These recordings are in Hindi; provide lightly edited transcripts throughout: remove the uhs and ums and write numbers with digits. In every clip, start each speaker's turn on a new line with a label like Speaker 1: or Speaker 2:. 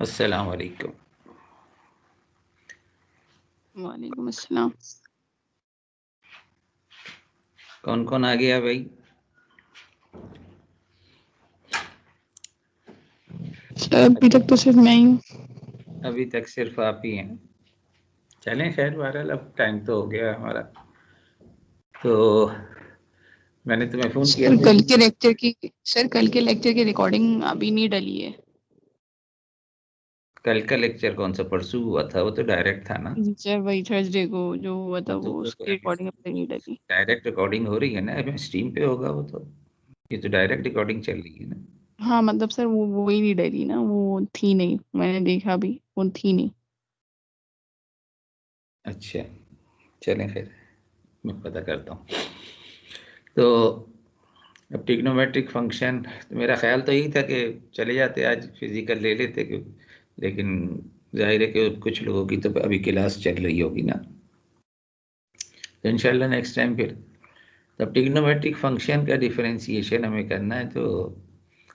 Speaker 1: अस्सलाम वालेकुम।
Speaker 2: वालेकुम अस्सलाम।
Speaker 1: कौन कौन आ गया भाई?
Speaker 2: सर अभी तक तो सिर्फ मैं ही हूँ।
Speaker 1: अभी तक सिर्फ आप ही हैं। चलें खैर, बहरहाल अब टाइम तो हो गया हमारा। तो मैंने तुम्हें फोन किया
Speaker 2: सर
Speaker 1: था।
Speaker 2: कल के लेक्चर की रिकॉर्डिंग अभी नहीं डली है।
Speaker 1: कल का लेक्चर कौन सा? परसों हुआ था, वो तो डायरेक्ट था ना।
Speaker 2: सर वही थर्सडे को जो हुआ था
Speaker 1: तो
Speaker 2: वो उसकी रिकॉर्डिंग अभी नहीं डली।
Speaker 1: डायरेक्ट रिकॉर्डिंग हो रही है ना, अभी स्ट्रीम पे होगा वो तो। ये तो डायरेक्ट रिकॉर्डिंग चल रही है ना।
Speaker 2: हाँ मतलब सर वो ही नहीं डली ना, वो थी नहीं, मैंने देखा भी वो थी नहीं।
Speaker 1: अच्छा, चलें फिर, मैं पता करता हूँ। तो अब ट्रिग्नोमेट्रिक फंक्शन, तो मेरा ख्याल तो यही था कि चले जाते आज फिजिकल ले लेते, लेकिन जाहिर है कि कुछ लोगों की तो अभी क्लास चल रही होगी ना, तो इंशाल्लाह नेक्स्ट टाइम फिर। तब ट्रिग्नोमेट्रिक फंक्शन का डिफरेंशिएशन हमें करना है, तो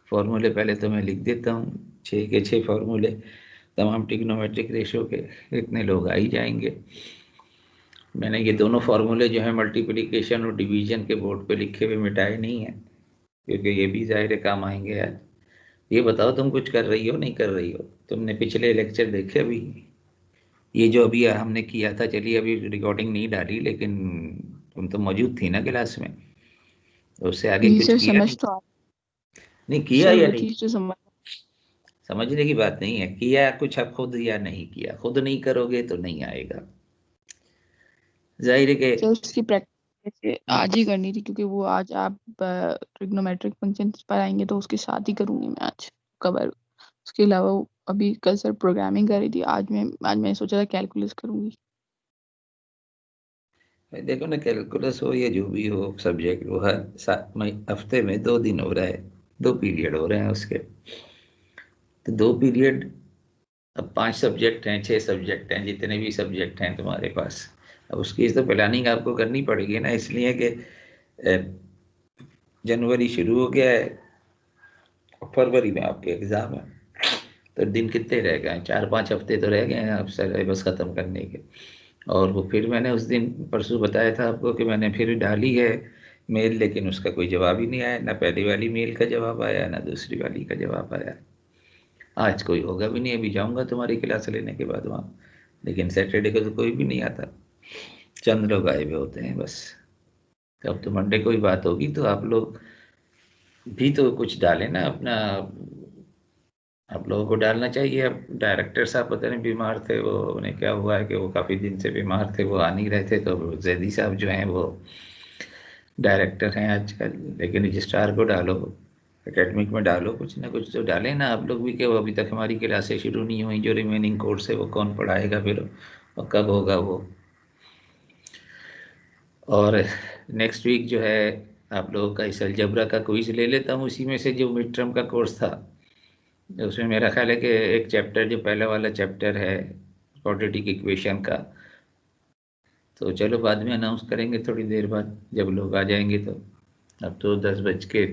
Speaker 1: फॉर्मूले पहले तो मैं लिख देता हूँ। 6 के 6 फॉर्मूले तमाम ट्रिग्नोमेट्रिक रेशो के, इतने लोग आ ही जाएंगे। मैंने ये दोनों फार्मूले जो है मल्टीप्लिकेशन और डिवीजन के बोर्ड पे लिखे हुए मिटाए नहीं हैं, क्योंकि ये भी ज़ाहिर काम आएंगे आज। ये बताओ, तुम कुछ कर रही हो नहीं कर रही हो? तुमने पिछले लेक्चर देखे अभी? ये जो अभी हमने किया था, चलिए अभी रिकॉर्डिंग नहीं डाली, लेकिन तुम तो मौजूद थी ना क्लास में, तो उससे आगे
Speaker 2: जी
Speaker 1: कुछ
Speaker 2: सर
Speaker 1: किया
Speaker 2: समझ
Speaker 1: नहीं?
Speaker 2: तो आ
Speaker 1: नहीं किया
Speaker 2: सर
Speaker 1: या
Speaker 2: वो
Speaker 1: नहीं?
Speaker 2: चीज़ तो समझ।
Speaker 1: समझने की बात नहीं है, किया कुछ अब खुद या नहीं किया। खुद नहीं करोगे तो नहीं आएगा, जाहिर है कि।
Speaker 2: सर उसकी प्रैक्टिस आज ही करनी थी, क्योंकि वो आज आप ट्रिग्नोमेट्रिक फंक्शंस पर आएंगे तो उसके साथ ही करूंगी मैं आज कवर। उसके अलावा अभी कल सर प्रोग्रामिंग कर रही थी, आज मैं सोचा था कैलकुलस करूंगी।
Speaker 1: देखो ना, कैलकुलस हो या जो भी हो सब्जेक्ट, वो हर हफ्ते में 2 दिन हो रहा है, 2 पीरियड हो रहे हैं उसके। तो 2 पीरियड, अब 5 सब्जेक्ट हैं, 6 सब्जेक्ट हैं, जितने भी सब्जेक्ट हैं तुम्हारे पास, अब उसकी तो प्लानिंग आपको करनी पड़ेगी ना, इसलिए कि जनवरी शुरू हो गया है, फरवरी में आपके एग्ज़ाम है, तो दिन कितने रह गए हैं? 4-5 हफ्ते तो रह गए हैं अब सिलेबस ख़त्म करने के। और वो फिर मैंने उस दिन परसों बताया था आपको कि मैंने फिर डाली है मेल, लेकिन उसका कोई जवाब ही नहीं आया, ना पहली वाली मेल का जवाब आया, ना दूसरी वाली का जवाब आया। आज कोई होगा भी नहीं, अभी जाऊंगा तुम्हारी क्लास लेने के बाद वहाँ, लेकिन सैटरडे को तो कोई भी नहीं आता, चंद लोग आए हुए होते हैं बस। तो अब तो मंडे को ही बात होगी, तो आप लोग भी तो कुछ डालें ना अपना। आप लोगों को डालना चाहिए। अब डायरेक्टर साहब पता नहीं बीमार थे, वो उन्हें क्या हुआ है कि वो काफ़ी दिन से बीमार थे, वो आ नहीं रहे थे, तो जैदी साहब जो हैं वो डायरेक्टर हैं आजकल, लेकिन रजिस्ट्रार को डालो, एकेडमिक में डालो, कुछ ना कुछ तो डालें ना आप लोग भी, कि वो अभी तक हमारी क्लासें शुरू नहीं हुई, जो रिमेनिंग कोर्स है वो कौन पढ़ाएगा फिर, और कब होगा वो। और नेक्स्ट वीक जो है आप लोगों का इस अलजबरा का क्विज ले लेता हूँ, उसी में से जो मिड टर्म का कोर्स था, उसमें मेरा ख्याल है कि एक चैप्टर जो पहला वाला चैप्टर है क्वाड्रेटिक इक्वेशन का, तो चलो बाद में अनाउंस करेंगे थोड़ी देर बाद जब लोग आ जाएंगे तो। अब तो 10 बज के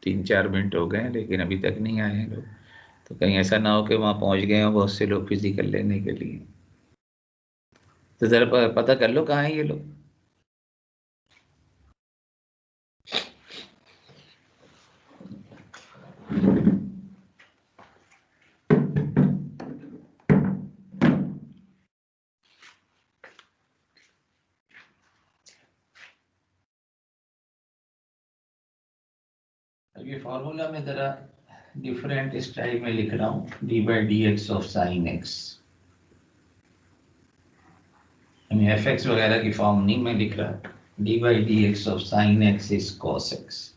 Speaker 1: 3-4 मिनट हो गए हैं, लेकिन अभी तक नहीं आए हैं लोग, तो कहीं ऐसा ना हो कि वहाँ पहुँच गए हों बहुत से लोग फिजिकल लेने के लिए। तो ज़रा पता कर लो कहाँ हैं ये लोग। अब ये फॉर्मूला में ज़रा डिफरेंट स्टाइल में लिख रहा हूँ, D by d x of sine x, F x वगैरह की फॉर्म नहीं मैं लिख रहा। D by d x of sine x is cos x.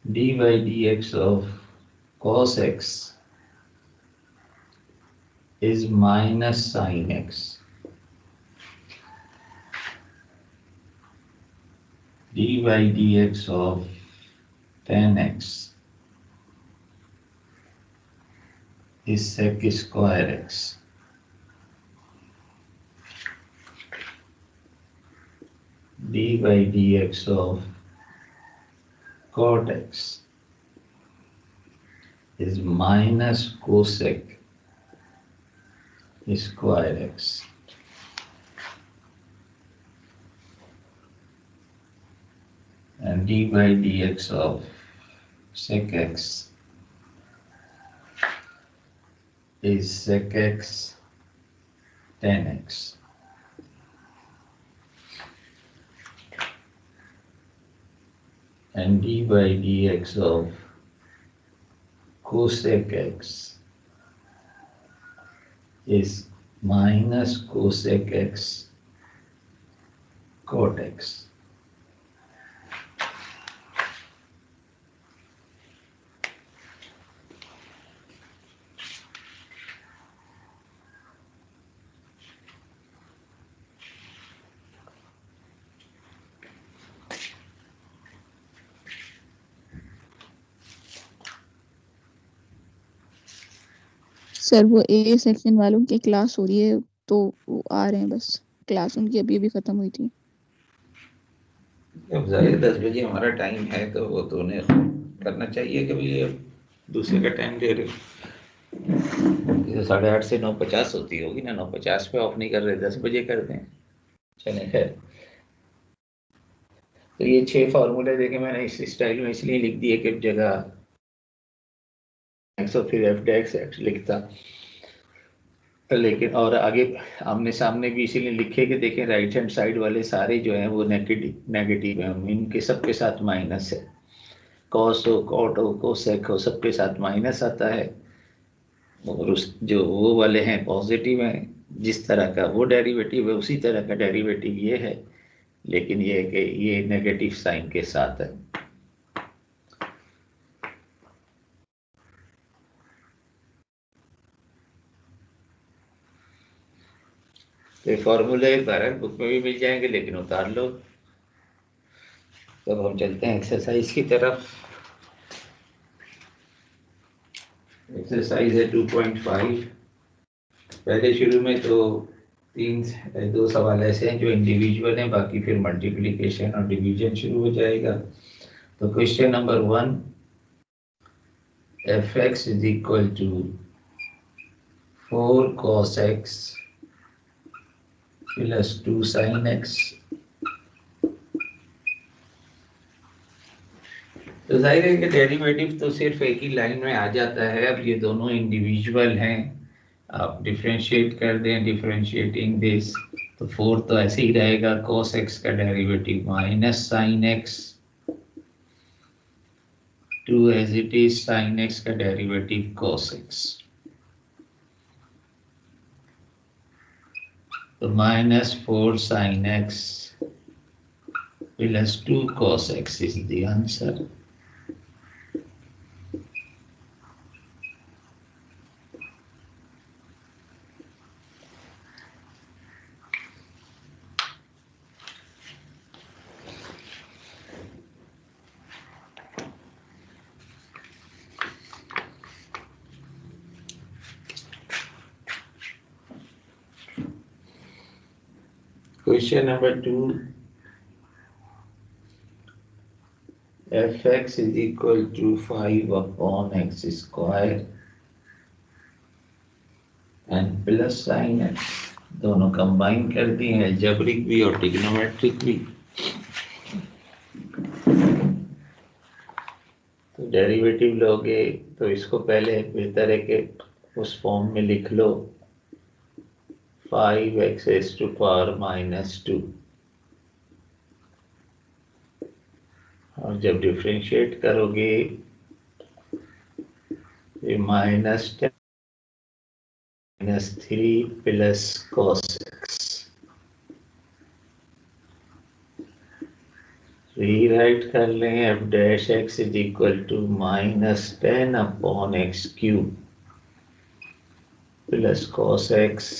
Speaker 1: D by d x of cos x is minus sin x। dy dx of tan x is sec square x. dy dx of cot x is minus cosec square x. And dy dx of sec x is sec x tan x. And dy dx of cosec x is minus cosec x cot x.
Speaker 2: Sir वो ए सेक्शन वालों की क्लास हो रही है तो वो आ रहे हैं, बस क्लास उनकी अभी अभी खत्म हुई थी।
Speaker 1: अब ज़ाहिर 10 बजे हमारा टाइम है तो वो तो उन्हें करना चाहिए कि भाई अब दूसरे का टाइम दे रहे। ये 8:30 से 9:50 होती होगी ना, 9:50 पे ऑफ नहीं कर रहे, 10 बजे कर दें। चले खैर, तो ये 6 फार्मूले देखे मैंने इस स्टाइल में इसलिए लिख दिए कि जगह एक्स और फिर एफ डैक्स एक्स लिखता, लेकिन और आगे आमने सामने भी इसीलिए लिखे कि देखें राइट हैंड साइड वाले सारे जो हैं वो नेगेटिव हैं, इनके सबके साथ माइनस है। कॉस हो, कॉट हो, कोसेक हो, सबके साथ माइनस आता है। और उस जो वो वाले हैं पॉजिटिव हैं, जिस तरह का वो डेरिवेटिव है उसी तरह का डेरिवेटिव ये है, लेकिन ये है कि ये नेगेटिव साइन के साथ है। तो फॉर्मूले बहरहाल बुक में भी मिल जाएंगे, लेकिन उतार लो। तब हम चलते हैं एक्सरसाइज की तरफ। एक्सरसाइज है 2.5। पहले शुरू में तो 2 सवाल ऐसे हैं जो इंडिविजुअल हैं, बाकी फिर मल्टीप्लिकेशन और डिवीजन शुरू हो जाएगा। तो question number 1, f x is equal to 4 cos x plus 2 sin x। तो जाहिर है कि डेरिवेटिव तो सिर्फ एक ही लाइन में आ जाता है। अब ये दोनों इंडिविजुअल हैं, आप डिफरेंशिएट कर दें, डिफरेंशिएटिंग दिस, तो 4 तो ऐसे ही रहेगा, cos x का derivative minus sin x, 2 as it is sin x का डेरिवेटिव cos x, तो -4 sin x plus 2 cos x is the answer. Question number 2, fx is equal to 5 upon x square and plus sin x, दोनों कंबाइन कर दिए हैं, अलजेब्रिक भी और ट्रिग्नोमेट्रिक भी। तो डेरिवेटिव लोगे तो इसको पहले बेहतर है कि उस फॉर्म में लिख लो, 5x raised to power -2, और जब डिफरेंशिएट करोगे ये -10 -3 प्लस cos x, रीराइट कर लें, f dash x is equal to -10 upon x cube plus cos x,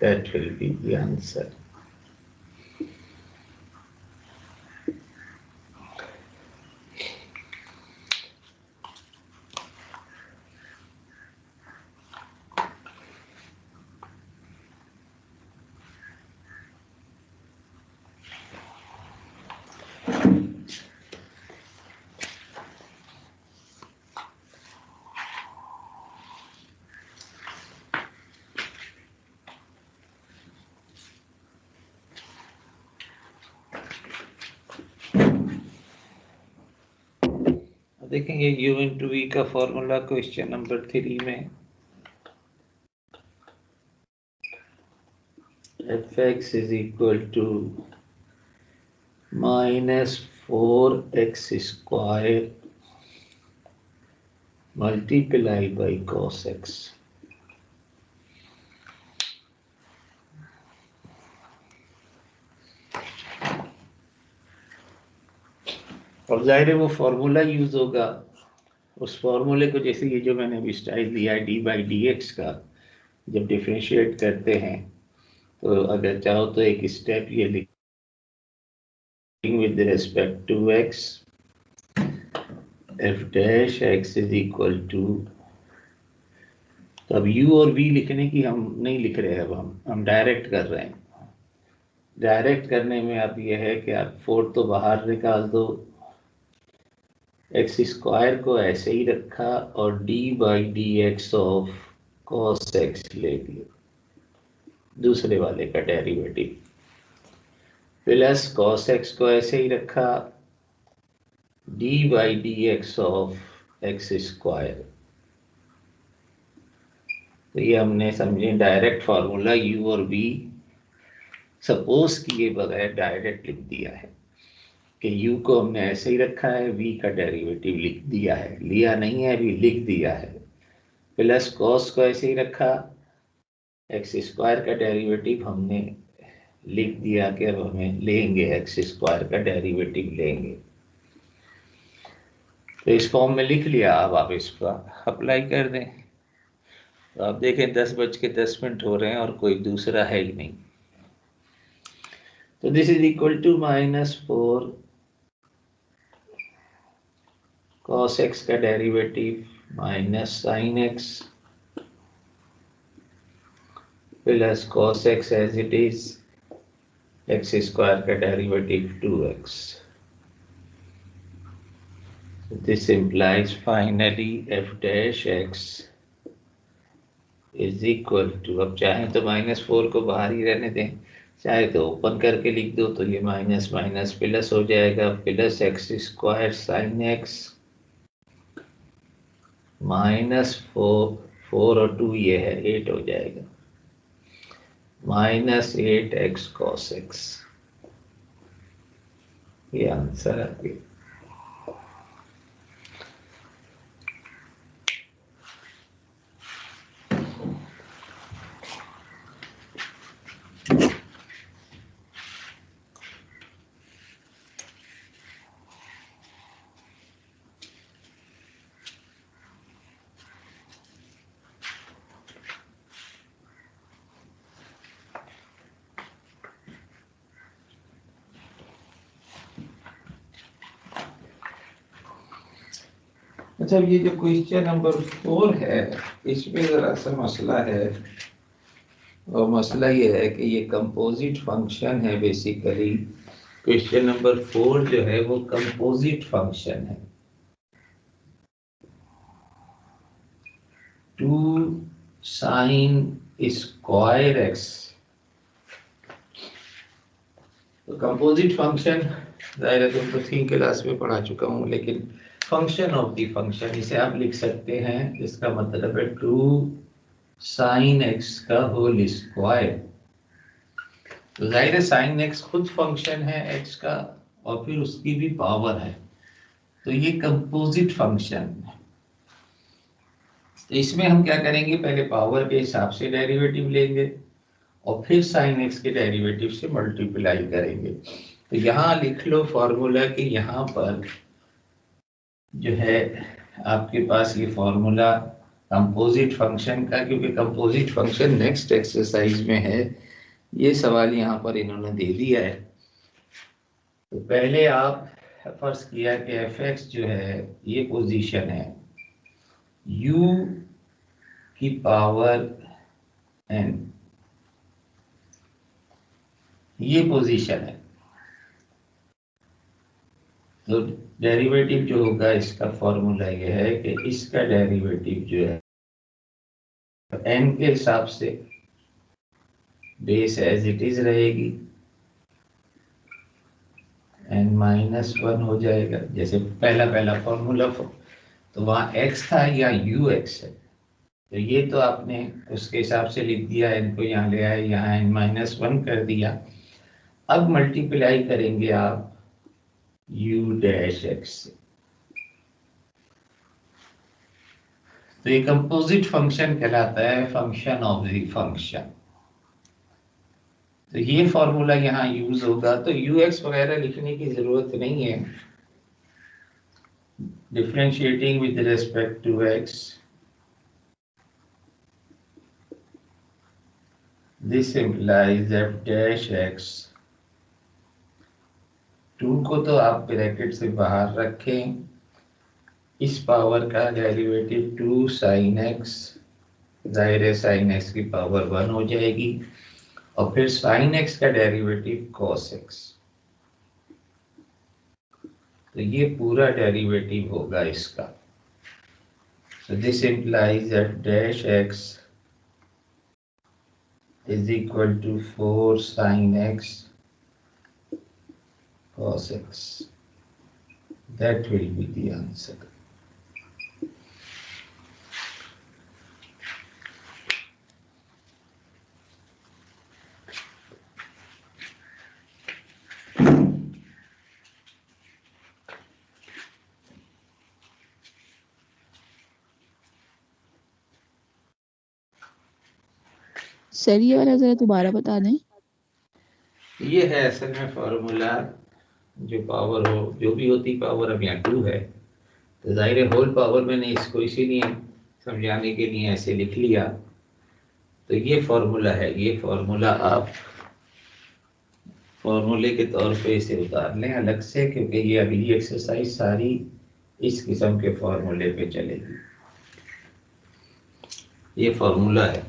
Speaker 1: that will be the answer. देखेंगे u इंटू वी का फॉर्मूला क्वेश्चन नंबर 3 में fx is equal to -4x² multiply by cos x। और जाहिर है वो फॉर्मूला यूज होगा, उस फॉर्मूले को जैसे ये जो मैंने अभी स्टाइल दिया है d/dx का, जब डिफरेंशिएट करते हैं तो अगर चाहो तो एक स्टेप ये लिखेंगे with respect to x, f dash x is equal to, तो अब u और v लिखने की हम नहीं लिख रहे हैं, अब हम डायरेक्ट कर रहे हैं। डायरेक्ट करने में अब ये है कि आप 4 तो बाहर निकाल दो, x² को ऐसे ही रखा और d/dx ऑफ cos x ले लिया, दूसरे वाले का डेरिवेटिव, प्लस cos x को ऐसे ही रखा, d/dx ऑफ x²। तो ये हमने समझे डायरेक्ट फार्मूला u और v सपोज किए बगैर डायरेक्ट लिख दिया है कि u को हमने ऐसे ही रखा है, v का डेरिवेटिव लिख दिया है, लिया नहीं है अभी, लिख दिया है, प्लस cos को ऐसे ही रखा, x² का डेरिवेटिव हमने लिख दिया कि अब हमें लेंगे x² का डेरिवेटिव लेंगे। तो इस फॉर्म में लिख लिया, अब आप इसका अप्लाई कर दें। तो आप देखें 10:10 हो रहे हैं और कोई दूसरा है ही नहीं। तो this is equal to -4 cos x का derivative minus sin x plus cos x as it is, x² का derivative 2x। This implies finally f dash x is equal to, अब चाहे तो -4 को बाहर ही रहने दें, चाहे तो ओपन करके लिख दो, तो ये माइनस माइनस प्लस हो जाएगा, प्लस x² sin x -4 और 2 ये है 8 हो जाएगा, -8x cos x। ये आंसर आ गया। अच्छा, ये जो क्वेश्चन नंबर 4 है, इसमें जरा सा मसला है, और मसला ये है कि ये कंपोजिट फंक्शन है। बेसिकली क्वेश्चन नंबर 4 जो है वो कंपोजिट फंक्शन है, 2 sin स्क्वायर x। तो कंपोजिट फंक्शन जाहिर है तो 3 क्लास में पढ़ा चुका हूँ, लेकिन फंक्शन ऑफ द फंक्शन इसे आप लिख सकते हैं, इसका मतलब है 2 sin x का होल स्क्वायर। तो जाहिर है sin x खुद फंक्शन है x का, और फिर उसकी भी पावर है, तो ये कंपोजिट फंक्शन है। तो इसमें हम क्या करेंगे, पहले पावर के हिसाब से डेरिवेटिव लेंगे और फिर sin x के डेरिवेटिव से मल्टीप्लाई करेंगे। तो यहाँ लिख लो फॉर्मूला कि यहाँ पर जो है आपके पास ये फॉर्मूला कंपोजिट फंक्शन का, क्योंकि कंपोजिट फंक्शन नेक्स्ट एक्सरसाइज में है, ये सवाल यहाँ पर इन्होंने दे दिया है। तो पहले आप फर्ज किया कि fx जो है ये पोजीशन है u की पावर n, ये पोजीशन है। तो डेरिवेटिव जो होगा इसका फॉर्मूला ये है कि इसका डेरिवेटिव जो है n के हिसाब से बेस एज इट इज रहेगी, n -1 हो जाएगा, जैसे पहला फॉर्मूला तो वहाँ x था या ux है, तो ये तो आपने उसके हिसाब से लिख दिया, इनको यहाँ ले आए, यहाँ n-1 कर दिया। अब मल्टीप्लाई करेंगे आप u डैश x से, तो ये कंपोजिट फंक्शन कहलाता है, फंक्शन ऑफ द फंक्शन। तो ये फॉर्मूला यहाँ यूज होगा, तो ux वगैरह लिखने की जरूरत नहीं है। Differentiating with respect to x, this implies f dash x, 2 को तो आप ब्रैकेट से बाहर रखें, इस पावर का डेरिवेटिव 2 sin x, जाहिर है sin x की पावर 1 हो जाएगी, और फिर sin x का डेरिवेटिव cos x, तो ये पूरा डेरिवेटिव होगा इसका। So this implies that dash x is equal to 4 sin x cos x. That will be the answer.
Speaker 2: Sir ये वाला जरा दोबारा बता दें।
Speaker 1: ये है असल में फॉर्मूला, जो पावर हो, जो भी होती पावर, अब यहाँ 2 है, तो जाहिर है होल पावर मैंने इसको इसीलिए समझाने के लिए ऐसे लिख लिया। तो ये फॉर्मूला है, ये फॉर्मूला आप फॉर्मूले के तौर पे इसे उतार लें अलग से, क्योंकि ये अगली एक्सरसाइज सारी इस किस्म के फॉर्मूले पे चलेगी। ये फॉर्मूला है,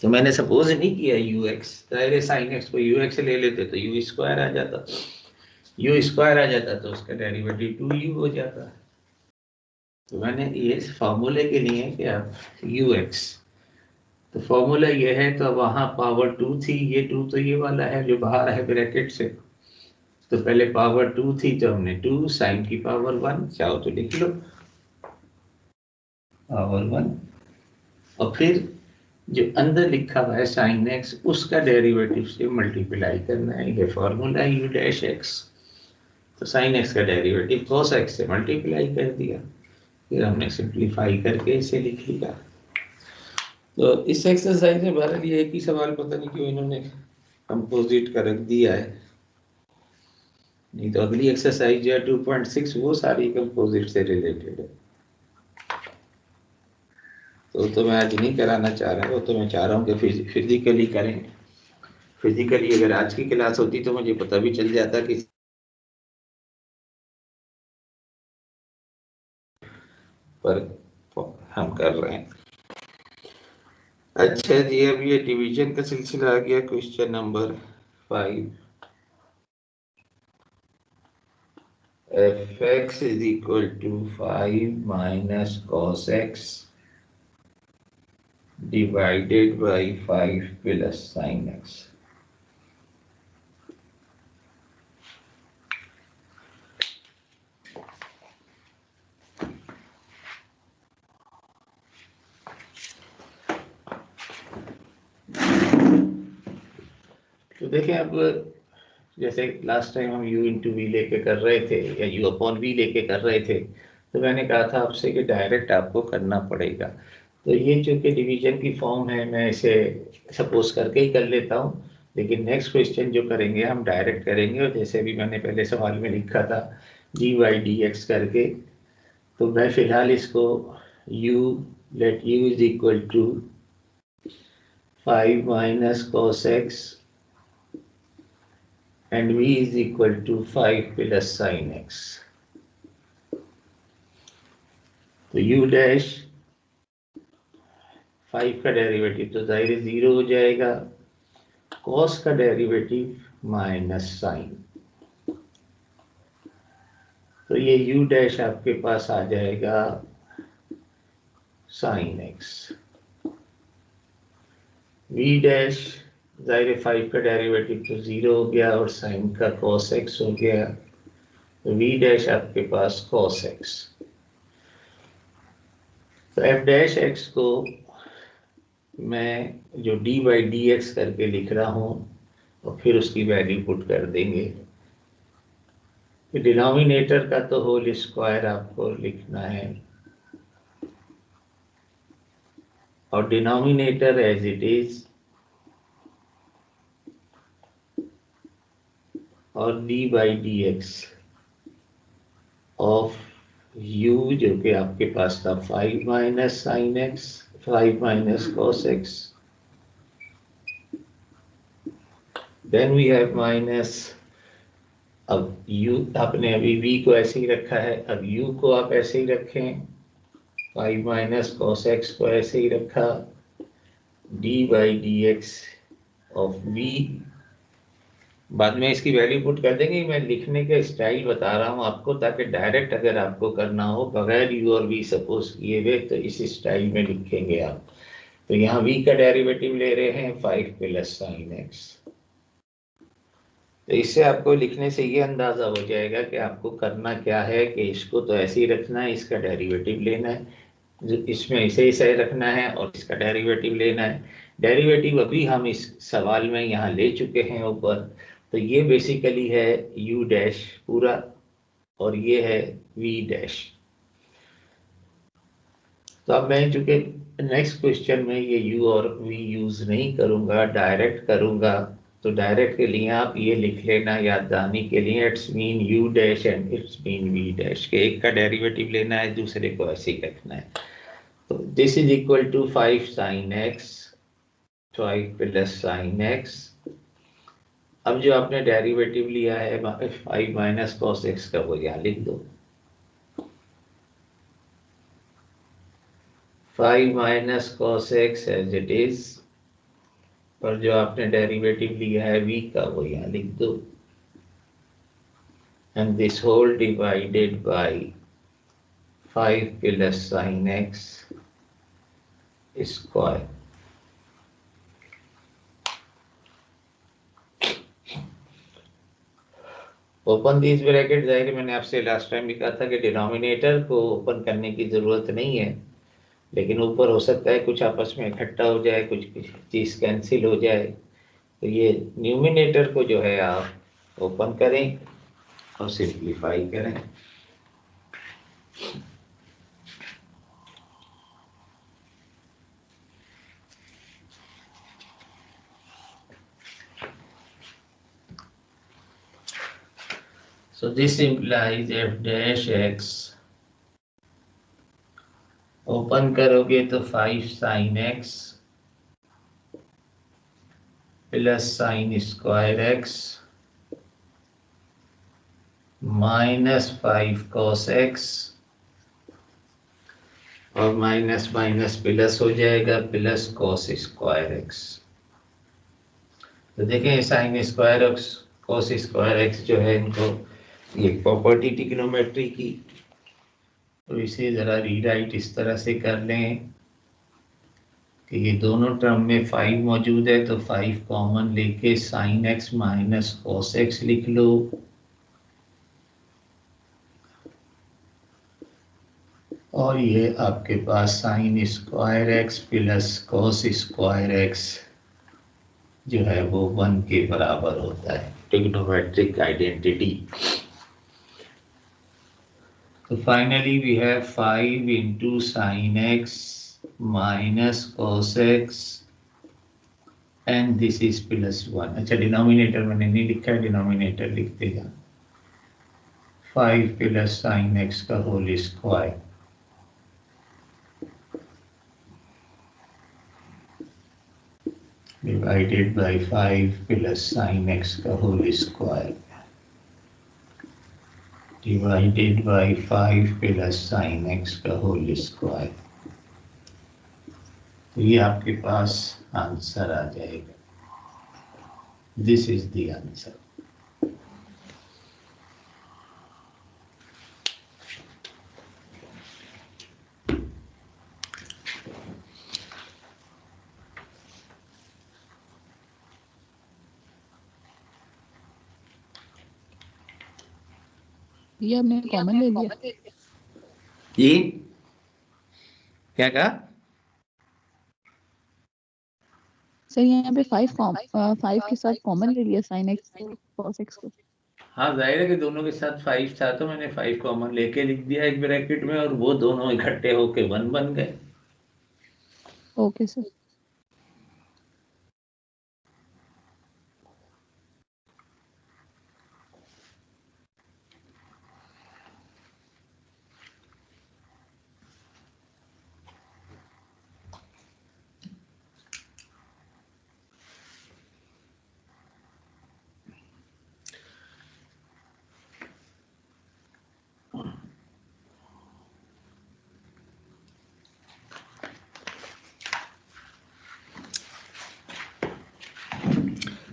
Speaker 1: तो मैंने सपोज नहीं किया ux, दायरे sin x को ux ले लेते तो u स्क्वायर आ जाता, u स्क्वायर आ जाता तो उसका डेरिवेटिव 2u हो जाता। तो मैंने ये फॉर्मूले के लिए क्या ux, तो फॉर्मूला ये है, तो वहां पावर 2 थी, ये 2 तो ये वाला है जो बाहर है ब्रैकेट से, तो पहले पावर 2 थी तो हमने 2 sin की पावर 1, चाहो तो लिख लो पावर 1, और फिर जो अंदर लिखा हुआ है sin x, उसका डेरिवेटिव से मल्टीप्लाई करना है, ये फॉर्मूला u डैश x। तो sin x का डेरिवेटिव cos x से मल्टीप्लाई कर दिया, फिर हमने सिंप्लीफाई करके इसे लिख लिया। तो इस एक्सरसाइज में बहरहाल ये एक ही सवाल, पता नहीं क्यों इन्होंने कंपोजिट का रख दिया है, नहीं तो अगली एक्सरसाइज जो है 2.6 वो सारी कंपोजिट से रिलेटेड है। तो मैं आज नहीं कराना चाह रहा, वो तो मैं चाह रहा हूँ कि फिजिकली करें। फिजिकली अगर आज की क्लास होती तो मुझे पता भी चल जाता कि पर हम कर रहे हैं। अच्छा जी, अब ये डिवीजन का सिलसिला आ गया, question number 5। fx is equal to 5 minus cos x divided by 5 plus sin x। तो देखें, अब जैसे लास्ट टाइम हम u इंटू वी लेके कर रहे थे या u अपॉन वी लेके कर रहे थे, तो मैंने कहा था आपसे कि डायरेक्ट आपको करना पड़ेगा। तो ये चूंकि डिवीजन की फॉर्म है, मैं इसे सपोज करके ही कर लेता हूँ, लेकिन नेक्स्ट क्वेश्चन जो करेंगे हम डायरेक्ट करेंगे, और जैसे भी मैंने पहले सवाल में लिखा था dy dx करके, तो मैं फिलहाल इसको let u is equal to 5 minus cos x and v is equal to 5 plus sin x। तो u डैश 5 का डेरिवेटिव तो जाहिर 0 हो जाएगा, cos का डेरिवेटिव माइनस साइन, तो ये u डैश आपके पास आ जाएगा sin x। v डैश जाहिर 5 का डेरिवेटिव तो 0 हो गया, और साइन का cos x हो गया, तो v डैश आपके पास cos x। तो एफ डैश एक्स को मैं जो डी बाई डी एक्स करके लिख रहा हूँ और फिर उसकी वैल्यू पुट कर देंगे। डिनोमिनेटर का तो होल स्क्वायर आपको लिखना है और डिनोमिनेटर एज इट इज और d by d x of u जो कि आपके पास था 5 minus sine x 5 minus cos x, then we have minus, अब u आपने अभी v को ऐसे ही रखा है, अब u को आप ऐसे ही रखें, 5 माइनस कॉस एक्स को ऐसे ही रखा, d by d x of v, बाद में इसकी वैल्यू पुट कर देंगे। मैं लिखने का स्टाइल बता रहा हूँ आपको ताकि डायरेक्ट अगर आपको करना हो बगैर u और v सपोज किए हुए तो इस स्टाइल में लिखेंगे आप। तो यहाँ v का डेरिवेटिव ले रहे हैं 5 प्लस साइन एक्स, तो इससे आपको लिखने से ये अंदाजा हो जाएगा कि आपको करना क्या है कि इसको तो ऐसे ही रखना है, इसका डेरिवेटिव लेना है, इसमें इसे ही सही रखना है और इसका डेरिवेटिव लेना है। डेरिवेटिव अभी हम इस सवाल में यहाँ ले चुके हैं ऊपर, तो ये बेसिकली है u डैश पूरा और ये है v डैश। तो अब मैं चूंकि नेक्स्ट क्वेश्चन में ये u और v यूज नहीं करूंगा, डायरेक्ट करूंगा, तो डायरेक्ट के लिए आप ये लिख लेना याददानी के लिए, it's mean u dash and it's mean v dash के एक का डेरिवेटिव लेना है, दूसरे को ऐसे ही रखना है। तो this is equal to 5 sine x 5 plus sine x, अब जो आपने डेरिवेटिव लिया है 5 माइनस कॉस एक्स का वो यहाँ लिख दो, 5 minus cos x as it is, और जो आपने डेरिवेटिव लिया है v का वो यहाँ लिख दो, and this whole divided by 5 plus sine x square. Open this bracket, जाहिर मैंने आपसे लास्ट टाइम भी कहा था कि डिनोमिनेटर को ओपन करने की जरूरत नहीं है, लेकिन ऊपर हो सकता है कुछ आपस में इकट्ठा हो जाए, कुछ चीज कैंसिल हो जाए, तो ये न्यूमिनेटर को जो है आप ओपन करें और सिंप्लीफाई करें। So this implies f dash x, open करोगे तो 5 sine x plus sign square x minus 5 cos x, और माइनस माइनस प्लस हो जाएगा, प्लस कॉस स्क्वायर एक्स। तो देखें sign square x cos square x जो है इनको ये प्रॉपर्टी ट्रिग्नोमेट्री की, तो इसे जरा रीराइट इस तरह से कर लें कि ये दोनों टर्म में 5 मौजूद है, तो 5 कॉमन लेके sine x minus cos x लिख लो, और ये आपके पास sine square x plus cos square x जो है वो 1 के बराबर होता है, ट्रिग्नोमेट्रिक आइडेंटिटी। तो finally we have 5 into sine x minus cos x and this is plus 1। अच्छा डिनोमिनेटर मैंने नहीं लिखा है, डिनोमिनेटर लिख देगा 5 प्लस साइन एक्स का whole square divided by 5 plus sine x का whole square divided by 5 plus sine x का होल स्क्वायर। तो ये आपके पास आंसर आ जाएगा, दिस इज द आंसर।
Speaker 2: ये आपने कॉमन ले लिया?
Speaker 1: जी क्या कहा?
Speaker 2: सर यहाँ पे 5 के साथ कॉमन ले लिया sin x को cos x को।
Speaker 1: हाँ, जाहिर है कि दोनों के साथ 5 था तो मैंने 5 कॉमन लेके लिख दिया एक ब्रैकेट में, और वो दोनों इकट्ठे होके 1 बन गए।
Speaker 2: Okay sir.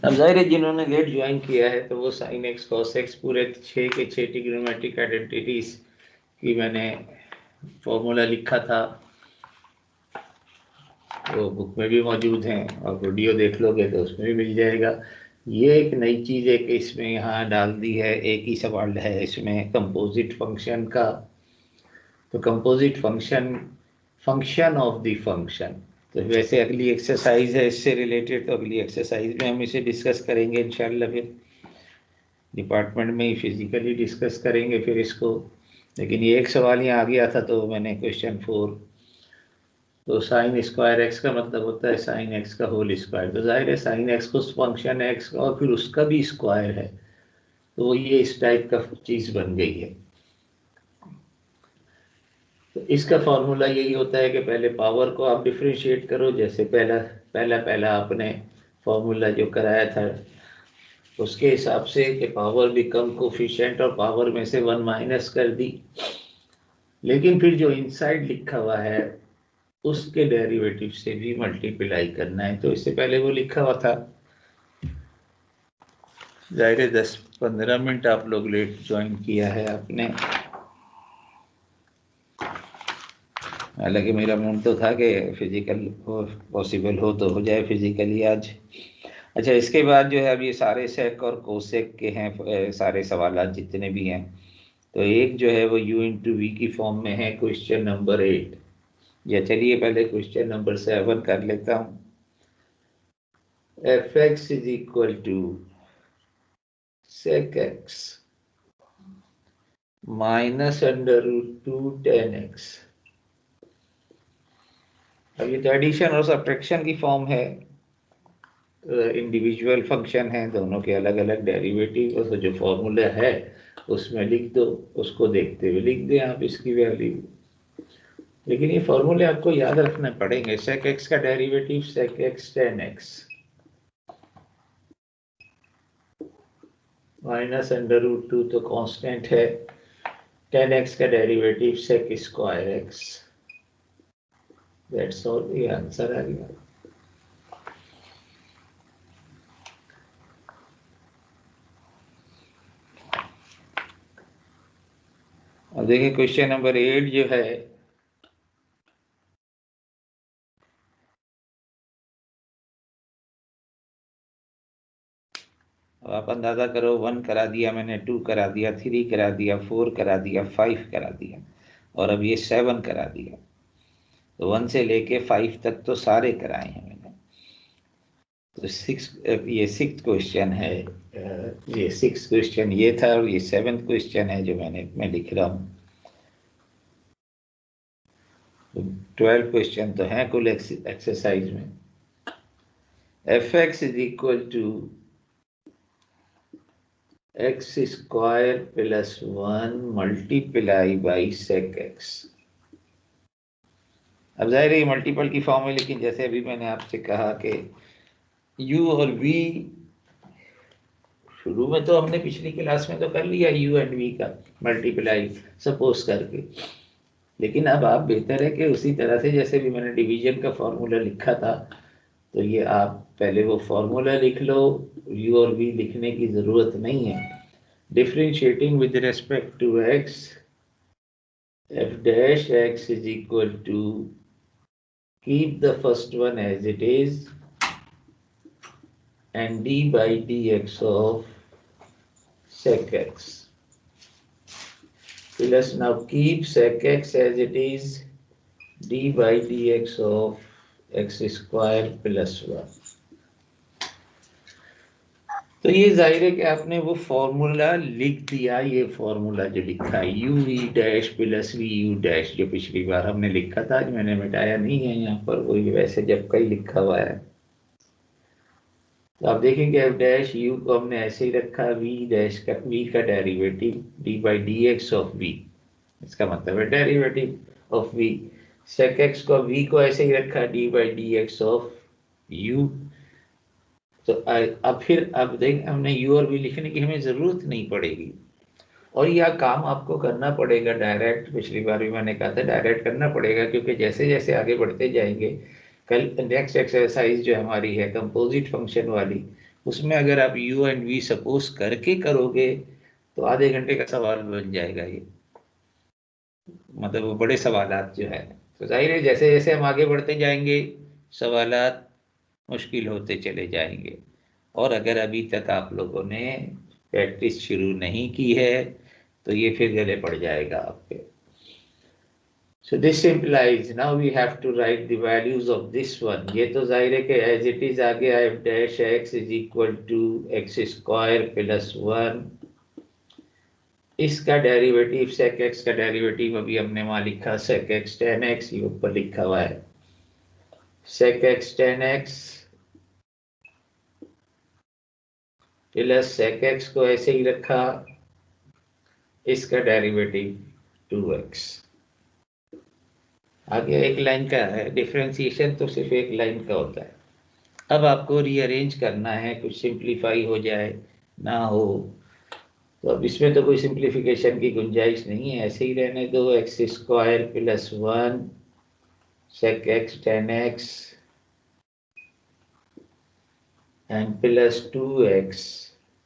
Speaker 1: अब जाहिर है जिन्होंने लेट ज्वाइन किया है तो वो sin x cos x पूरे 6 के 6 ट्रिग्नोमेट्रिक आइडेंटिटीज की मैंने फॉर्मूला लिखा था, वो बुक में भी मौजूद हैं, और वीडियो देख लोगे तो उसमें भी मिल जाएगा। ये एक नई चीज़ है कि इसमें यहाँ डाल दी है, एक ही सवाल है इसमें कंपोजिट फंक्शन का। तो composite function of the function, तो वैसे अगली एक्सरसाइज है इससे रिलेटेड, तो अगली एक्सरसाइज में हम इसे डिस्कस करेंगे इंशाल्लाह, फिर डिपार्टमेंट में ही फिजिकली डिस्कस करेंगे फिर इसको। लेकिन ये एक सवाल यहाँ आ गया था तो मैंने क्वेश्चन 4, तो साइन स्क्वायर एक्स का मतलब होता है साइन एक्स का होल स्क्वायर, तो जाहिर है साइन एक्स को फंक्शन एक्स का और फिर उसका भी स्क्वायर है, तो ये इस टाइप का चीज़ बन गई है। तो इसका फॉर्मूला यही होता है कि पहले पावर को आप डिफ्रेंशिएट करो, जैसे पहला आपने फॉर्मूला जो कराया था उसके हिसाब से कि पावर बिकम कोफिशिएंट और पावर में से 1 माइनस कर दी। लेकिन फिर जो इनसाइड लिखा हुआ है उसके डेरिवेटिव से भी मल्टीप्लाई करना है, तो इससे पहले वो लिखा हुआ था। जाहिर है 10-15 मिनट आप लोग लेट ज्वाइन किया है आपने, हालांकि मेरा मन तो था कि फिजिकल पॉसिबल हो तो हो जाए फिजिकली आज। अच्छा, इसके बाद जो है अब ये सारे सेक और कोसेक के हैं सारे सवाल जितने भी हैं, तो एक जो है वो u इंटू वी की फॉर्म में है क्वेश्चन नंबर 8, या चलिए पहले क्वेश्चन नंबर 7 कर लेता हूँ। F x is equal to sec x minus under root 2 tan x. अब ये तो एडिशन और सब्ट्रैक्शन की फॉर्म है, इंडिविजुअल फंक्शन है, दोनों के अलग अलग डेरिवेटिव, तो जो फॉर्मूला है उसमें लिख दो, उसको देखते हुए लिख दें आप इसकी वैल्यू। लेकिन ये फॉर्मूले आपको याद रखने पड़ेंगे। सेक एक्स का derivative sec x tan x minus under root 2 तो कांस्टेंट है, टेन एक्स का derivative sec square x, that's all, ये आंसर आ गया। अब देखिए क्वेश्चन नंबर 8 जो है, अब आप अंदाजा करो, 1 करा दिया मैंने, 2 करा दिया, 3 करा दिया, 4 करा दिया, 5 करा दिया, और अब ये 7 करा दिया, तो 1 से लेके 5 तक तो सारे कराए हैं मैंने। तो ये 6th क्वेश्चन है, ये 6th क्वेश्चन ये था, और ये 7th क्वेश्चन है जो मैं लिख रहा हूँ। 12 क्वेश्चन तो हैं कुल एक्सरसाइज में। F x is equal to x square plus 1 multiply by sec x. अब जाहिर है मल्टीपल की फॉर्म है, लेकिन जैसे अभी मैंने आपसे कहा कि u और v शुरू में तो हमने पिछली क्लास में तो कर लिया u एंड v का मल्टीप्लाई सपोज करके, लेकिन अब आप बेहतर है कि उसी तरह से जैसे भी मैंने डिवीजन का फॉर्मूला लिखा था, तो ये आप पहले वो फॉर्मूला लिख लो, u और v लिखने की ज़रूरत नहीं है। Differentiating with respect to x, f dash x is equal to, keep the first one as it is, and d by dx of sec x, plus now keep sec x as it is, D by d x of x square plus 1। तो ये जाहिर है कि आपने वो फॉर्मूला लिख दिया, ये फॉर्मूला जो लिखा है u v dash plus v u dash, जो पिछली बार हमने लिखा था, आज मैंने मिटाया नहीं है यहाँ पर, वही वैसे जब का ही लिखा हुआ है। तो आप देखेंगे एफ डैश यू को हमने ऐसे ही रखा, वी डैश का वी का derivative d by d x of v, इसका मतलब है derivative of v. Sec x को वी को ऐसे ही रखा, d by d x of u. तो अब फिर अब देख हमने यू और वी लिखने की हमें जरूरत नहीं पड़ेगी, और यह काम आपको करना पड़ेगा डायरेक्ट, पिछली बार भी मैंने कहा था डायरेक्ट करना पड़ेगा, क्योंकि जैसे जैसे आगे बढ़ते जाएंगे, कल नेक्स्ट एक्सरसाइज जो हमारी है कंपोजिट फंक्शन वाली, उसमें अगर आप यू एंड वी सपोज करके करोगे तो आधे घंटे का सवाल बन जाएगा ये, मतलब वो बड़े सवालात जो है। तो जाहिर है जैसे जैसे हम आगे बढ़ते जाएंगे सवालात मुश्किल होते चले जाएंगे, और अगर अभी तक आप लोगों ने प्रैक्टिस शुरू नहीं की है तो ये फिर गले पड़ जाएगा आपके। So this implies now we have to write the values of this one। ये तो जाहिर है कि as it is आ गया f dash x is equal to x square plus 1। इसका डेरिवेटिव sec x का डेरिवेटिव अभी हमने वहां लिखा sec x tan x, ये ऊपर लिखा हुआ है sec x tan x plus sec x को ऐसे ही रखा, इसका डेरिवेटिव 2x। आगे एक लाइन का है, डिफरेंशिएशन तो सिर्फ एक लाइन का होता है। अब आपको रीअरेंज करना है, कुछ सिंप्लीफाई हो जाए ना हो, तो अब इसमें तो कोई सिंप्लीफिकेशन की गुंजाइश नहीं है, ऐसे ही रहने दो। X square plus 1 sec x tan x and plus 2x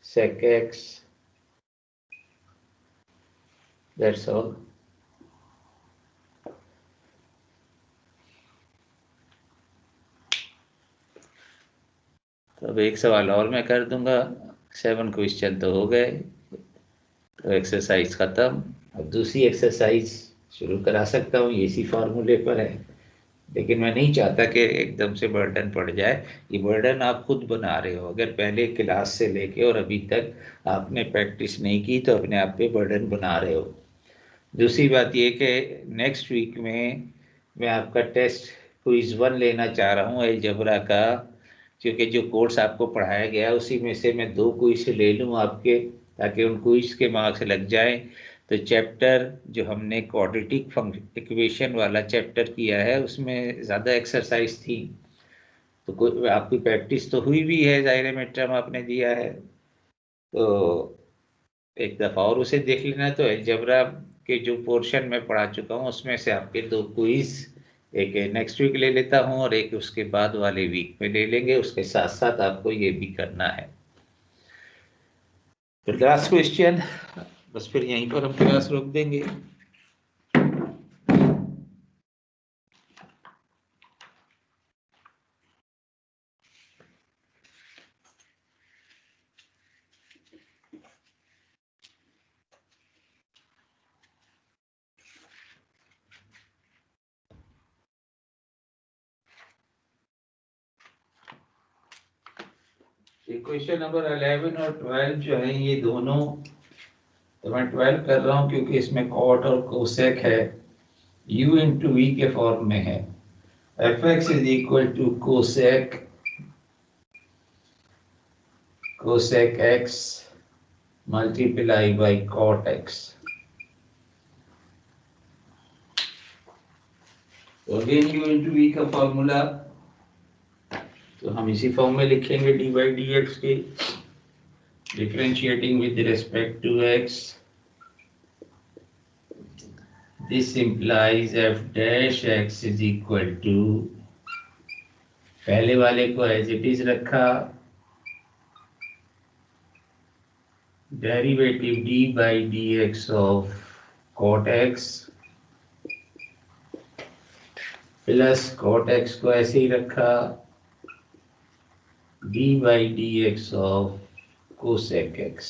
Speaker 1: sec x, that's all. तो अब एक सवाल और मैं कर दूंगा, 7 क्वेश्चन तो हो गए, तो एक्सरसाइज खत्म। अब दूसरी एक्सरसाइज शुरू करा सकता हूँ, ये इसी फार्मूले पर है, लेकिन मैं नहीं चाहता कि एकदम से बर्डन पड़ जाए। ये बर्डन आप खुद बना रहे हो, अगर पहले क्लास से लेके और अभी तक आपने प्रैक्टिस नहीं की तो अपने आप पे बर्डन बना रहे हो। दूसरी बात ये कि नेक्स्ट वीक में मैं आपका टेस्ट क्विज 1 लेना चाह रहा हूँ अलजेब्रा का, क्योंकि जो कोर्स आपको पढ़ाया गया उसी में से मैं 2 क्विज ले लूँ आपके, ताकि उन क्विज के मार्क्स लग जाएं। तो चैप्टर जो हमने क्वाड्रेटिक इक्वेशन वाला चैप्टर किया है उसमें ज़्यादा एक्सरसाइज थी, तो कोई आपकी प्रैक्टिस तो हुई भी है, जाहिर मिड टर्म आपने दिया है, तो एक दफ़ा और उसे देख लेना। तो अलजेब्रा के जो पोर्शन में पढ़ा चुका हूँ उसमें से आपके 2 क्विज, एक नेक्स्ट वीक ले लेता हूँ और एक उसके बाद वाले वीक में ले लेंगे, उसके साथ साथ आपको ये भी करना है। तो लास्ट क्वेश्चन, बस फिर यहीं पर हम क्लास रोक देंगे। क्वेश्चन नंबर 11 और 12 जो है ये दोनों, तो मैं 12 कर रहा हूँ क्योंकि इसमें कॉट और कोसेक है, u इंटू वी के फॉर्म में है। F x is equal to cosec x multiply by cot x. तो अगेन u इंटू वी का फॉर्मूला तो हम इसी फॉर्म में लिखेंगे, डी बाई डी एक्स के, differentiating with respect to x, this implies f dash x is equal to, पहले वाले को एज इट इज रखा, derivative d by d x of cot x plus cot x को ऐसे ही रखा, d by d x of cosec x.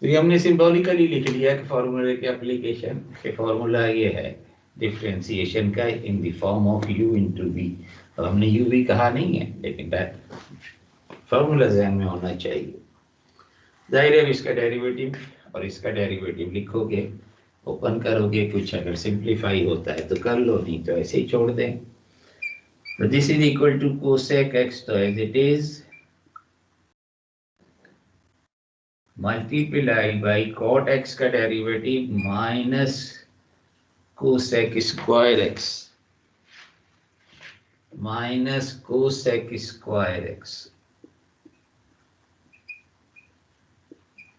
Speaker 1: तो ये हमने सिंबॉलिकली लिख लिया कि फॉर्मूले के एप्लीकेशन के फॉर्मूला ये है डिफरेंशिएशन का in the form of u into v। अब हमने u v कहा नहीं है, लेकिन फॉर्मूला ध्यान में होना चाहिए। जाहिर है इसका डेरिवेटिव और इसका डेरिवेटिव लिखोगे, ओपन करोगे, कुछ अगर सिंप्लीफाई होता है तो कर लो, नहीं तो ऐसे ही छोड़ दें। तो this is equal to cosec x, तो as it is multiply by cot x का derivative minus cosec square x minus cosec square x.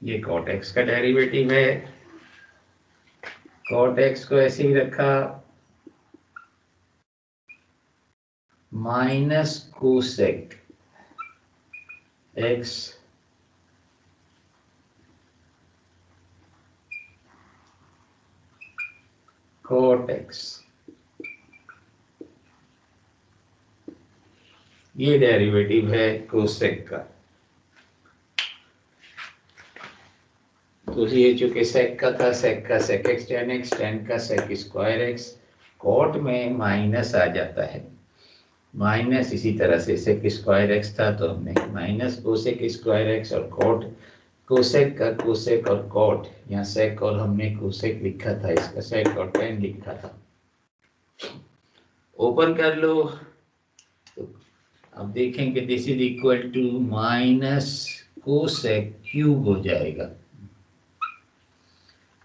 Speaker 1: ये कॉट एक्स का डेरिवेटिव है, कॉट एक्स को ऐसे ही रखा minus cosec x cot x, ये डेरिवेटिव है कोसेक का। तो ये चूंकि सेक का था, सेक का sec x tan x, tan का सेक स्क्वायर एक्स, कॉट में माइनस आ जाता है, माइनस इसी तरह से सेक स्क्वायर एक्स था तो हमने माइनस कोसेक स्क्वायर एक्स, और कॉट कोसेक का कोसेक और कॉट, यहाँ सेक और हमने कोसेक लिखा था, इसका सेक और टेन लिखा था। ओपन कर लो तो अब देखेंगे this is equal to minus cosec cube हो जाएगा,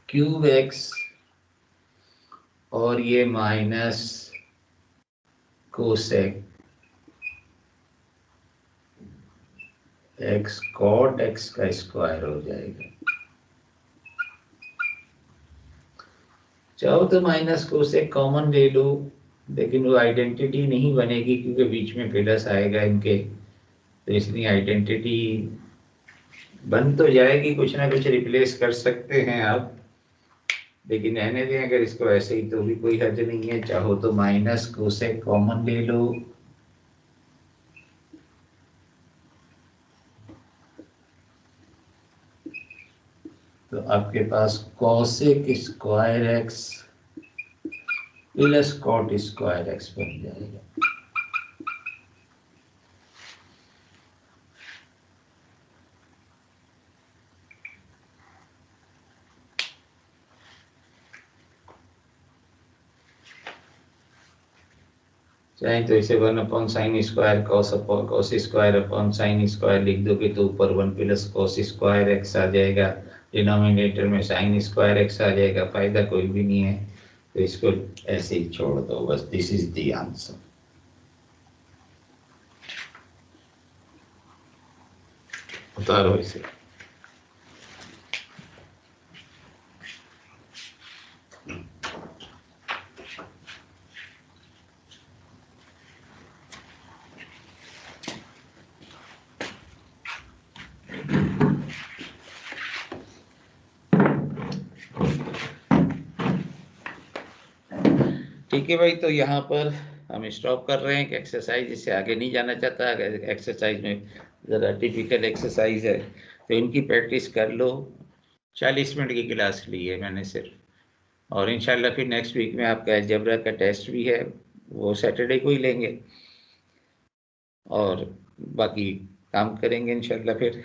Speaker 1: क्यूब एक्स, और ये minus cosec x cot x का स्क्वायर हो जाएगा। चाहो तो माइनस कोसेक कॉमन ले लो, लेकिन वो आइडेंटिटी नहीं बनेगी क्योंकि बीच में प्लस आएगा इनके, तो इसलिए आइडेंटिटी बन तो जाएगी, कुछ ना कुछ रिप्लेस कर सकते हैं आप, लेकिन रहने दें अगर इसको ऐसे ही तो भी कोई हर्ज नहीं है। चाहो तो माइनस कोसेक कॉमन ले लो, तो आपके पास cosec square x plus cot square x बन जाएगा। चाहे तो इसे 1 sine square cos square upon sine square लिख दोगे तो ऊपर 1 प्लस कॉस स्क्वायर एक्स आ जाएगा, डिनोमिनेटर में साइन स्क्वायर एक्स आ जाएगा, फायदा कोई भी नहीं है, तो इसको ऐसे ही छोड़ दो बस। This is the answer. उतारो इसे। ठीक है भाई, तो यहाँ पर हम स्टॉप कर रहे हैं कि एक्सरसाइज इससे आगे नहीं जाना चाहता। अगर एक्सरसाइज में ज़रा टिपिकल एक्सरसाइज है तो इनकी प्रैक्टिस कर लो। 40 मिनट की क्लास ली है मैंने सिर्फ, और इंशाल्लाह फिर नेक्स्ट वीक में आपका अलजेब्रा का टेस्ट भी है, वो सैटरडे को ही लेंगे, और बाकी काम करेंगे इंशाल्लाह फिर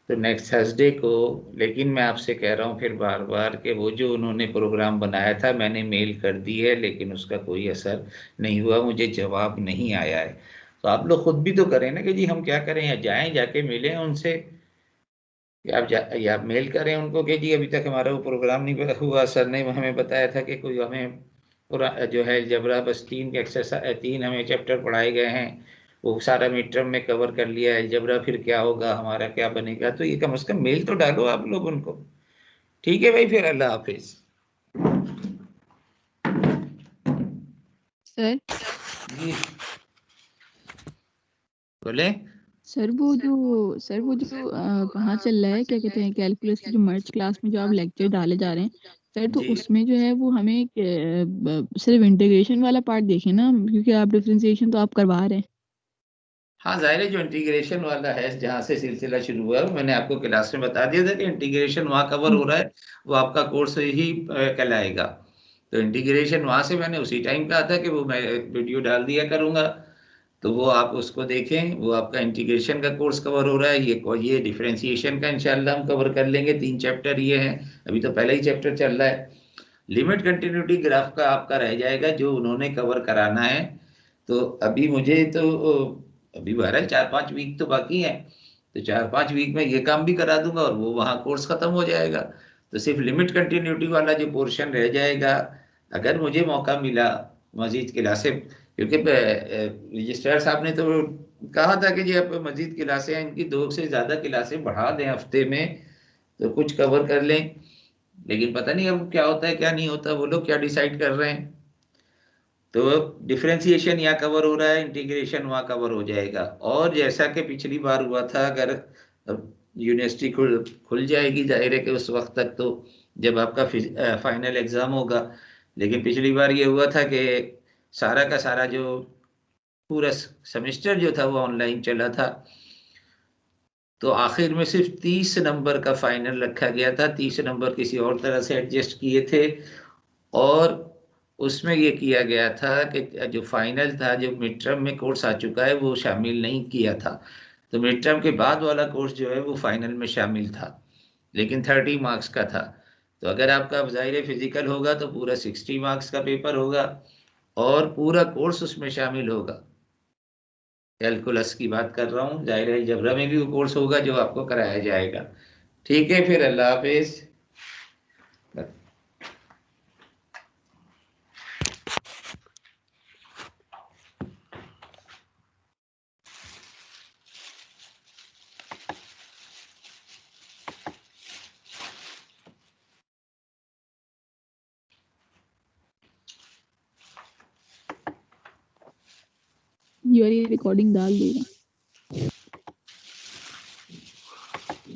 Speaker 1: तो नेक्स्ट थर्सडे को। लेकिन मैं आपसे कह रहा हूँ फिर बार बार कि वो जो उन्होंने प्रोग्राम बनाया था मैंने मेल कर दी है, लेकिन उसका कोई असर नहीं हुआ, मुझे जवाब नहीं आया है। तो आप लोग खुद भी तो करें ना कि जी हम क्या करें, या जाएं जाके मिलें उनसे, या मेल करें उनको कि जी अभी तक हमारा वो प्रोग्राम नहीं हुआ, सर ने हमें बताया था कि कोई हमें पूरा जो है अलजेब्रा बस 3 एक्सरसाइज 3 हमें चैप्टर पढ़ाए गए हैं, वो सारा मिड टर्म में कवर कर लिया है, अलजेब्रा फिर क्या होगा, हमारा क्या बनेगा। तो ये कम से कम मेल तो डालो आप लोग उनको। ठीक है भाई, फिर अल्लाह हाफिज।
Speaker 2: सर
Speaker 1: जी बोले।
Speaker 2: सर वो जो वहाँ चल रहा है, क्या कहते हैं, कैलकुलस की जो मर्ज क्लास में जो आप लेक्चर डाले जा रहे हैं सर, तो
Speaker 1: जी
Speaker 2: उसमें जो है वो हमें सिर्फ इंटीग्रेशन वाला पार्ट देखें ना, क्योंकि आप डिफरेंशिएशन तो आप करवा रहे हैं।
Speaker 1: हाँ जाहिर है, जो इंटीग्रेशन वाला है जहाँ से सिलसिला शुरू हुआ है, मैंने आपको क्लास में बता दिया था कि इंटीग्रेशन वहाँ कवर हो रहा है, वो आपका कोर्स ही कहलाएगा। तो इंटीग्रेशन वहाँ से मैंने उसी टाइम कहा था कि वो मैं वीडियो डाल दिया करूँगा, तो वो आप उसको देखें, वो आपका इंटीग्रेशन का कोर्स कवर हो रहा है। ये डिफरेंशिएशन का इंशाल्लाह हम कवर कर लेंगे, 3 चैप्टर ये हैं, अभी तो पहला ही चैप्टर चल रहा है। लिमिट कंटिन्यूटी ग्राफ का आपका रह जाएगा जो उन्होंने कवर कराना है। तो अभी मुझे तो अभी बहरहाल 4-5 वीक तो बाकी है, तो 4-5 वीक में ये काम भी करा दूंगा और वो वहाँ कोर्स खत्म हो जाएगा। तो सिर्फ लिमिट कंटिन्यूटी वाला जो पोर्शन रह जाएगा, अगर मुझे मौका मिला मजीद क्लासें, क्योंकि रजिस्ट्रार साहब ने तो कहा था कि जी आप मजीद क्लासें हैं, इनकी 2 से ज़्यादा क्लासें बढ़ा दें हफ्ते में, तो कुछ कवर कर लें। लेकिन पता नहीं अब क्या होता है क्या नहीं होता, वो लोग क्या डिसाइड कर रहे हैं। तो डिफरेंशिएशन यहाँ कवर हो रहा है, इंटीग्रेशन वहाँ कवर हो जाएगा। और जैसा कि पिछली बार हुआ था, अगर यूनिवर्सिटी खुल खुल जाएगी जाहिर है कि उस वक्त तक तो जब आपका फाइनल एग्जाम होगा। लेकिन पिछली बार ये हुआ था कि सारा का सारा जो पूरा सेमेस्टर जो था वो ऑनलाइन चला था, तो आखिर में सिर्फ 30 नंबर का फाइनल रखा गया था, 30 नंबर किसी और तरह से एडजस्ट किए थे। और उसमें ये किया गया था कि जो फाइनल था, जो मिड टर्म में कोर्स आ चुका है वो शामिल नहीं किया था, तो मिड टर्म के बाद वाला कोर्स जो है वो फाइनल में शामिल था, लेकिन 30 मार्क्स का था। तो अगर आपका ज़ाहिर फिजिकल होगा तो पूरा 60 मार्क्स का पेपर होगा और पूरा कोर्स उसमें शामिल होगा। कैलकुलस की बात कर रहा हूँ, जाहिर है जबरा में भी वो कोर्स होगा जो आपको कराया जाएगा। ठीक है, फिर अल्लाह हाफिज।
Speaker 2: ये वाली रिकॉर्डिंग डाल देगा।